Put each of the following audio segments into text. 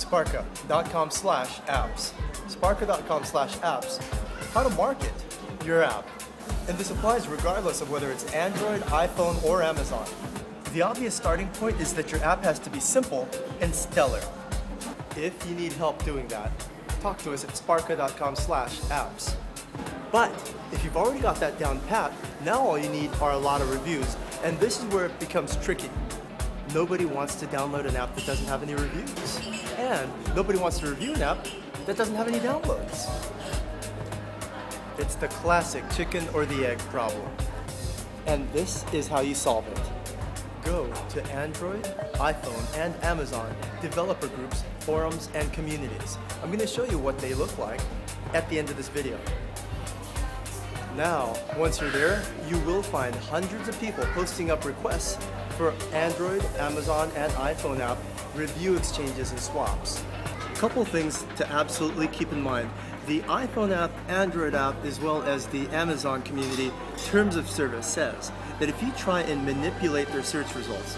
sparka.com/apps. Sparka.com/apps. How to market your app. And this applies regardless of whether it's Android, iPhone, or Amazon. The obvious starting point is that your app has to be simple and stellar. If you need help doing that, talk to us at sparka.com/apps. But if you've already got that down pat, now all you need are a lot of reviews. And this is where it becomes tricky. Nobody wants to download an app that doesn't have any reviews. And nobody wants to review an app that doesn't have any downloads. It's the classic chicken or the egg problem. And this is how you solve it. Go to Android, iPhone, and Amazon developer groups, forums, and communities. I'm going to show you what they look like at the end of this video. Now, once you're there, you will find hundreds of people posting up requests for Android, Amazon, and iPhone app review exchanges and swaps. A couple things to absolutely keep in mind. The iPhone app, Android app, as well as the Amazon community terms of service says that if you try and manipulate their search results,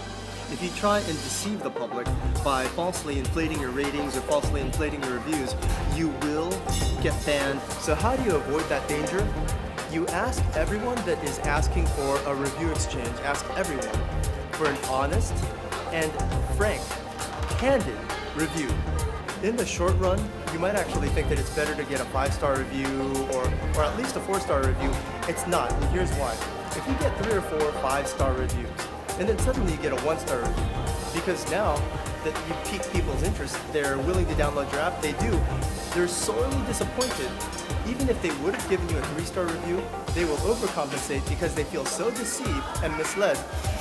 if you try and deceive the public by falsely inflating your ratings or falsely inflating your reviews, you will get banned. So how do you avoid that danger? You ask everyone that is asking for a review exchange, ask everyone for an honest and frank, candid review. In the short run, you might actually think that it's better to get a 5-star review or at least a 4-star review. It's not, and here's why. If you get 3 or 4 5-star reviews, and then suddenly you get a 1-star review, because now that you pique people's interest, they're willing to download your app, they do, they're sorely disappointed. Even if they would have given you a 3-star review, they will overcompensate because they feel so deceived and misled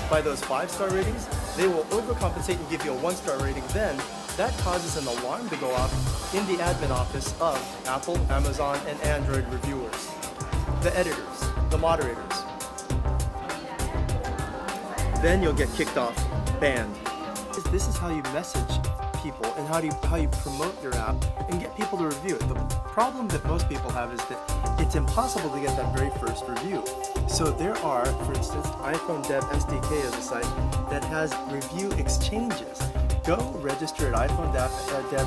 by those 5-star ratings, they will overcompensate and give you a 1-star rating. Then that causes an alarm to go off in the admin office of Apple, Amazon, and Android reviewers, the editors, the moderators. Then you'll get kicked off, banned. This is how you message people and how you promote your app and get people to review it. The problem that most people have is that it's impossible to get that very first review. So there are, for instance, iPhone Dev SDK is a site that has review exchanges. Go register at iPhone Dev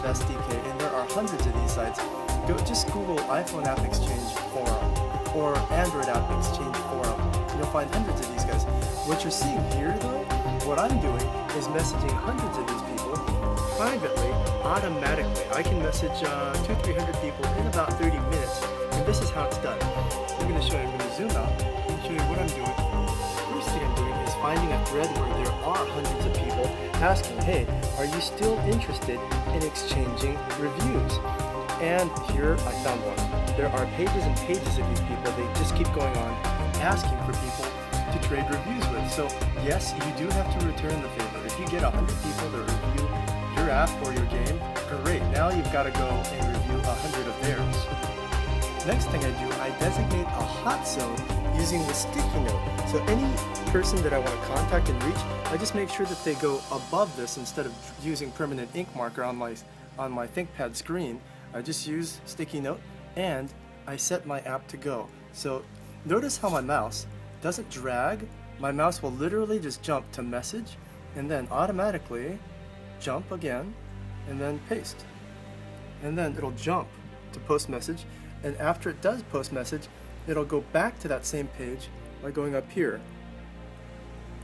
SDK, and there are hundreds of these sites. Go just Google iPhone App Exchange Forum or Android App Exchange Forum. You'll find hundreds of these guys. What you're seeing here, though, what I'm doing is messaging hundreds of these people privately, automatically. I can message 200-300 people in about 30 minutes, and this is how it's done. I'm going to show you. I'm going to zoom out and show you what I'm doing. First thing I'm doing is finding a thread where there are hundreds of people asking, hey, are you still interested in exchanging reviews? And here I found one. There are pages and pages of these people. They just keep going on asking for people to trade reviews with. So yes, you do have to return the favor. If you get 100 people to review your app or your game, great. Now you've got to go and review 100 of theirs. Next thing I do, I designate a hot zone using the sticky note. So any person that I want to contact and reach, I just make sure that they go above this instead of using permanent ink marker on my ThinkPad screen. I just use sticky note and I set my app to go. So notice how my mouse doesn't drag. My mouse will literally just jump to message and then automatically jump again and then paste. And then it'll jump to post message, and after it does post message, it'll go back to that same page by going up here.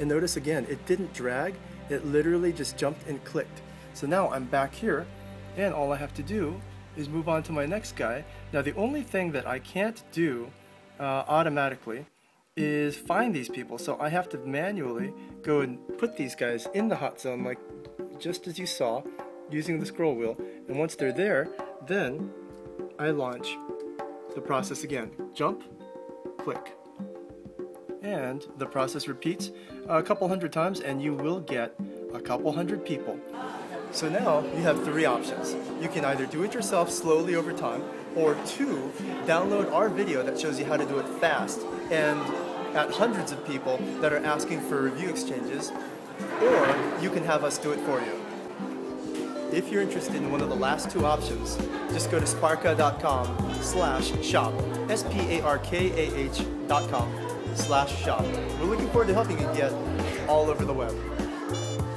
And notice again, it didn't drag, it literally just jumped and clicked. So now I'm back here, and all I have to do is move on to my next guy. Now the only thing that I can't do automatically is find these people, so I have to manually go and put these guys in the hot zone, like just as you saw, using the scroll wheel. And once they're there, then I launch the process again. Jump, click. And the process repeats a couple hundred times, and you will get a couple hundred people. So now you have 3 options. You can either do it yourself slowly over time, or 2, download our video that shows you how to do it fast and at hundreds of people that are asking for review exchanges, or you can have us do it for you. If you're interested in one of the last 2 options, just go to sparka.com/shop, SPARKAH.com/shop. We're looking forward to helping you get all over the web.